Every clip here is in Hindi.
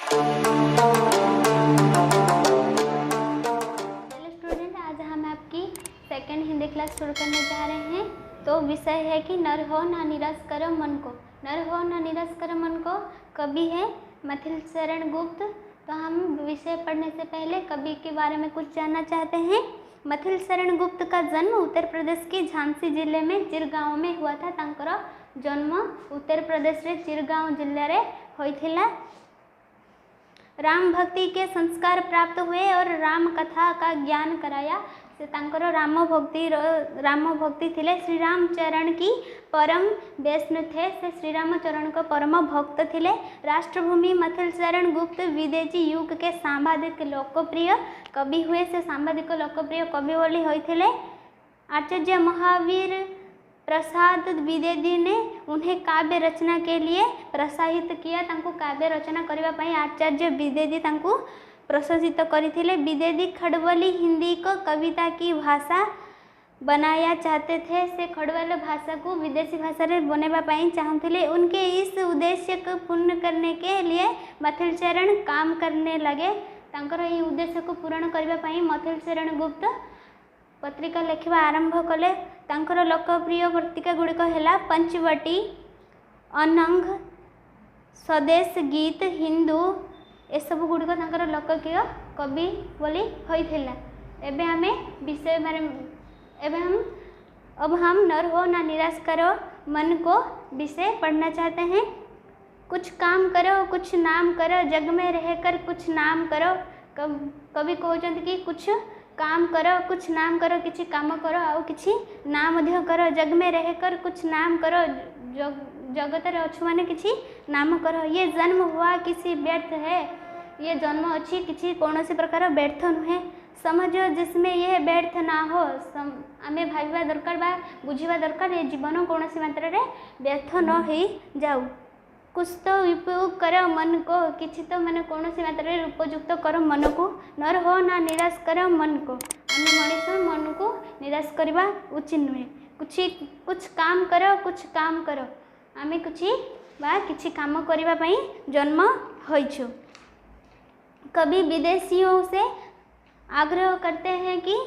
हेलो स्टूडेंट, आज हम आपकी सेकेंड हिंदी क्लास शुरू करने जा रहे हैं। तो विषय है कि नर हो ना निराश करो मन को। नर हो ना निराश करो मन को कवि है मिथिल शरण गुप्त। तो हम विषय पढ़ने से पहले कवि के बारे में कुछ जानना चाहते हैं। मिथिल शरण गुप्त का जन्म उत्तर प्रदेश के झांसी जिले में चिरगांव में हुआ था। तांकर जन्म उत्तर प्रदेश रे चिरगांव जिले रे होइथिला। राम भक्ति के संस्कार प्राप्त हुए और राम कथा का ज्ञान कराया। से तांकर राम भक्ति थिले। श्री राम चरण की परम वैष्णव थे। से श्री राम चरण को परम भक्त थिले। राष्ट्रभूमि मिथिल शरण गुप्त विदेशी युग के सांबादिक लोकप्रिय कवि हुए। से सांबादिक लोकप्रिय कवि बोली होइथिले। आचार्य महावीर प्रसाद द्विवेदी ने उन्हें काव्य रचना के लिए प्रोत्साहित किया। तांको काव्य रचना करने पाई आचार्य द्विवेदी तांको प्रोत्साहित करथिले। द्विवेदी खड़बली हिंदी को कविता की भाषा बनाया चाहते थे। से खड़बल भाषा को विदेशी भाषा रे बनेबा पाई चाहते। उनके इस उद्देश्य को पूर्ण करने के लिए मिथिल शरण काम करने लगे। तांकर ये उद्देश्य को पूर्ण करने पाई मिथिल शरण गुप्त पत्रिका लिखा आरंभ कले। तांकर लोकप्रिय पत्रिका गुड़िक है पंचवटी, अनंग, स्वदेश गीत, हिंदू, ये सब गुड़िक तांकर लोकप्रिय कवि बोली होइथिला। एबे हमें विषय बारे अब हम नर हो ना निराश करो मन को विषय पढ़ना चाहते हैं। कुछ काम करो कुछ नाम करो, जग में रहकर कुछ नाम करो। कवि कहते कि कुछ काम करो कुछ नाम करो, किसी काम करो और किसी नाम मध्य करो। जग में रहकर कुछ नाम करो, जगत रे अच्छु माने किसी नाम करो। ये जन्म हुआ किसी व्यर्थ है, ये जन्म अच्छी किसी कौन सी प्रकार व्यर्थ नुहे। समझो जिसमें यह व्यर्थ ना हो। आमे भाविबा दरकार बा बुझिबा दरकार ये जीवन कौन सी मात्रा रे व्यर्थ न हो जाऊ। कुछ तो उपयोग करो मन को, किसी तो मैंने कौन सी मात्रा रे उपयुक्त करो मन को। नर हो ना निराश करो मन को। आम मनीष मन को निराश करवा उचित नुहे। कुछ काम करो कुछ काम करो। आमे किसी काम करबा पई जन्म होइछु। कभी विदेशियों से आग्रह करते हैं कि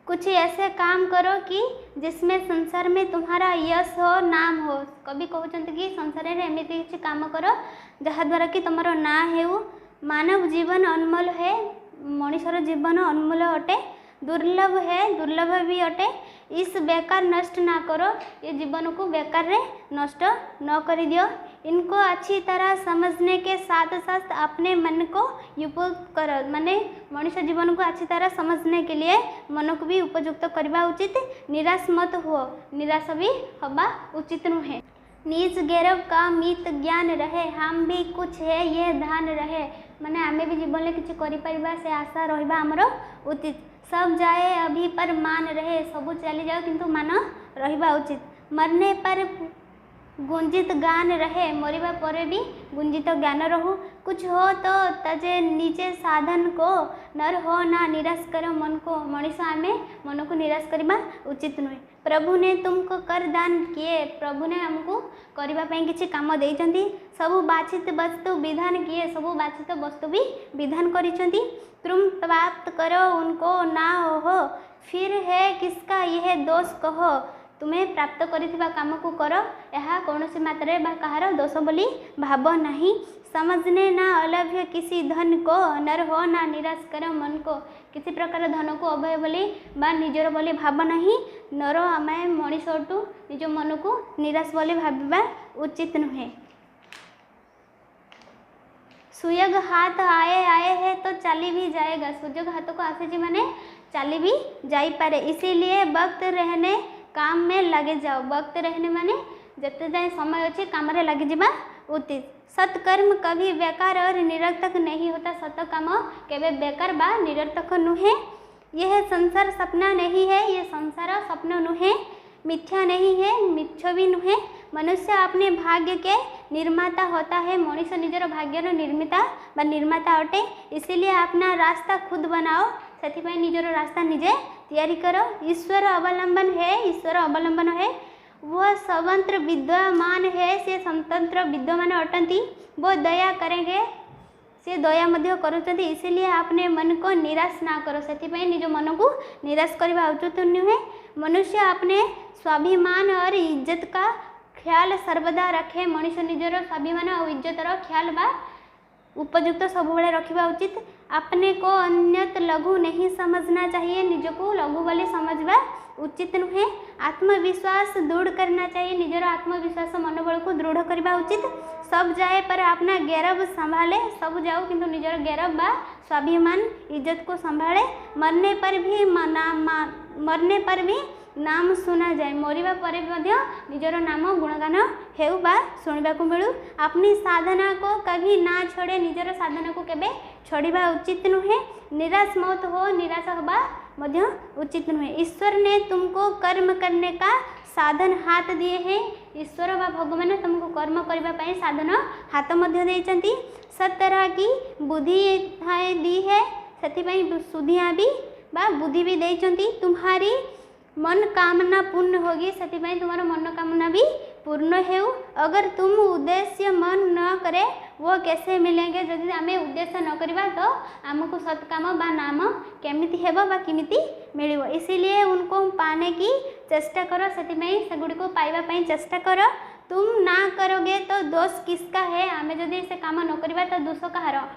कुछ ऐसे काम करो कि जिसमें संसार में तुम्हारा यश हो नाम हो। कभी कहते कि संसार में एमती किसी काम करो जहाद्वारा कि तुमर ना हो। मानव जीवन अनमोल है, मनुष्यर जीवन अनमोल अटे, दुर्लभ है, दुर्लभ भी अटे। इस बेकार नष्ट ना करो, ये जीवन को बेकार रे नष्ट न कर दियो। इनको अच्छी तरह समझने के साथ साथ अपने मन को उपयुक्त करो। माने मनुष्य जीवन को अच्छी तरह समझने के लिए मन को भी उपयुक्त करवा उचित। निराश मत हो, निराश भी हवा उचित नुहे। निज गौरव का मित ज्ञान रहे, हम भी कुछ है ये ध्यान रहे। माने आमे भी जीवन में किसी करिपरिबा से आशा रहिबा हमरो उचित। सब जाए अभी पर मान रहे, सबू चली जाओ किंतु मान रहिबा उचित। मरने पर गुंजित गान रहे, मरिबा परे भी गुंजित ज्ञान रहू। कुछ हो तो तजे नीचे साधन को, नर हो ना निराश करो मन को। मनीष आमे मन को निराश करवा उचित नुहे। प्रभु ने तुमको कर दान किए, प्रभु ने हमको करबा पई किछि काम देइचंती। सबु बाछित वस्तु विधान किए, सबु बाछित वस्तु भी विधान करिचंती। तुम प्राप्त करो उनको ना हो, फिर है किसका यह दोष कहो। तुम्हें प्राप्त करिथिबा काम को करो, यह कौन सी मात्रा बा कहार दोष बोली भाव नहीं। समझने ना अलभ्य किसी धन को, नर हो ना निराश करो मन को। किसी प्रकार धन को अभय बोली बा निजर बोली भाव नहीं। नर आम मनीष अटू, निज मन को निराश बोली भाविबा उचित नुहे। सुयोग हाथ आए आए है तो चली भी जाएगा। सुयोग हाथ को आसे जी माने चली भी जाई पारे। इसीलिए वक्त रहने काम में लगे जाओ। वक्त रहने माने जते जाए समय अच्छे काम रे लगे जावा उचित। सत्कर्म कभी बेकार और निरर्थक नहीं होता। सत काम केवे बेकार बा निरर्थक नुहे। यह संसार सपना नहीं है, ये संसार स्वप्न नुहे। मिथ्या नहीं है, मिथ्या भी नुहे। मनुष्य अपने भाग्य के निर्माता होता है। मनुष्य निजर भाग्यर निर्मिता बा निर्माता अटे। इसीलिए अपना रास्ता खुद बनाओ, से निजर रास्ता निजे तैयारी करो। ईश्वर अवलंबन है, ईश्वर अवलंबन है। वह स्वतंत्र विद्यमान है, से स्वतंत्र विद्यमान अटंती। वो दया करेंगे सी दया मध्य करुचंती इसलिए आपने मन को निराश ना करो से निज मन को निराश करवा उचित नुहे। मनुष्य अपने स्वाभिमान और इज्जत का ख्याल सर्वदा रखे। मनुष्य निजर स्वाभिमान और इज्जतर ख्याल बा उपयुक्त सब रखा उचित। अपने को अन्यत लघु नहीं समझना चाहिए, निजको लघु बोली समझवा उचित नुहे। आत्मविश्वास दृढ़ करना चाहिए, निजर आत्मविश्वास मनोबल को दृढ़ करवा उचित। सब जाए पर अपना गौरव संभाले, सब जाओ किंतु निजर गौरव बा स्वाभिमान इज्जत को संभाले। मरने पर भी नाम सुना जाए, मरिबा परे भी निजर नाम गुणगान हेउ बा शुणा को मिलू। अपनी साधना को कभी ना छोड़े, निजर साधना को केबे छोड़िबा उचित नुहे। निराश मत हो, निराश होबा मध्य उचित नुहे। ईश्वर ने तुमको कर्म करने का साधन हाथ दिए हैं। ईश्वर बा भगवान तुमको कर्म करबा पई साधन हाथ मध्य देइचंती। सब तरह की बुद्धि दी है, से सुधिया भी बा बुद्धि भी देइचंती। तुम्हारी मन कामना पूर्ण होगी, से तुम्हारा मनोकामना भी पूर्ण हो। अगर तुम उद्देश्य मन न करे वो कैसे मिलेंगे, जदि आम उद्देश्य न करवा तो आमको सत्काम बा नाम केमिति हेबो बा किमिति मिलिबो। इसीलिए उनको पाने की चेष्टा करो, से गुड़ी को पाइबा पई चेष्टा करो। तुम ना करोगे तो दोष किसका है, आमे जदि से काम न करवा तो दोष कहार।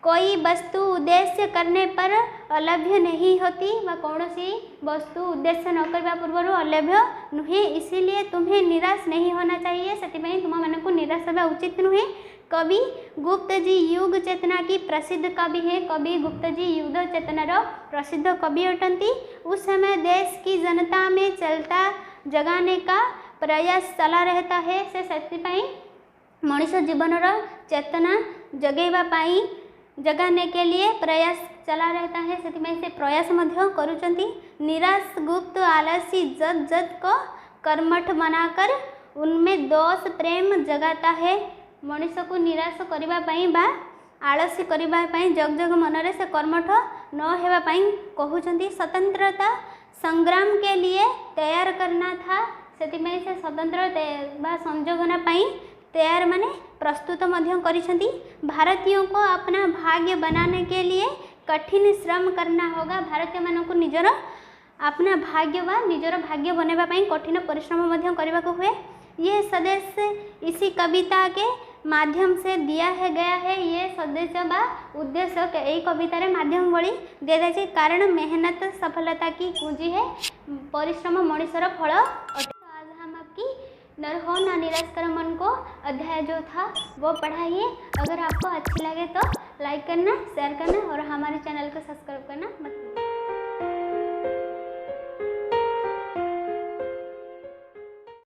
कोई वस्तु उद्देश्य करने पर अलभ्य नहीं होती, व कौनसी वस्तु उद्देश्य न करने पूर्व अलभ्य नुहे। इसीलिए तुम्हें निराश नहीं होना चाहिए, से तुम मन को निराश होगा उचित नुहे। कवि गुप्त जी युग चेतना की प्रसिद्ध कवि है। कवि गुप्त जी युग चेतनार प्रसिद्ध कवि अटंती। उस समय देश की जनता में चलता जगाने का प्रयास चला रहता है। से मनुष्य जीवनर चेतना जगेवा पाई जगाने के लिए प्रयास चला रहता है, से प्रयास मध्य करुचंती। निराश गुप्त आलसी जद जद को कर्मठ बनाकर उनमें दोष प्रेम जगाता है। मनुष्य को निराश करबा पई बा आलसी करबा पई जग जग मनरे से कर्मठ न हेबा पई कहउचंती। स्वतंत्रता संग्राम के लिए तैयार करना था, से स्वतंत्र बा संजोगना पई तैयार माने प्रस्तुत मध्य करिसेंती। भारतीयों को अपना भाग्य बनाने के लिए कठिन श्रम करना होगा। भारतीय मानन को निजर अपना भाग्य वा निजर भाग्य बनवा पई कठिन परिश्रम मध्य करबा को हुए। ये संदेश इसी कविता के माध्यम से दिया है गया है। ये संदेश बा उद्देश्य यही कविता रे माध्यम भली दे जाए, कारण मेहनत सफलता की कुंजी है, परिश्रम मनुष्यर फल। आज हम आपकी नर हो ना निराश कर मन को अध्याय जो था वो पढ़ाइए। अगर आपको अच्छी लगे तो लाइक करना, शेयर करना और हमारे चैनल को सब्सक्राइब करना मत भूलिए।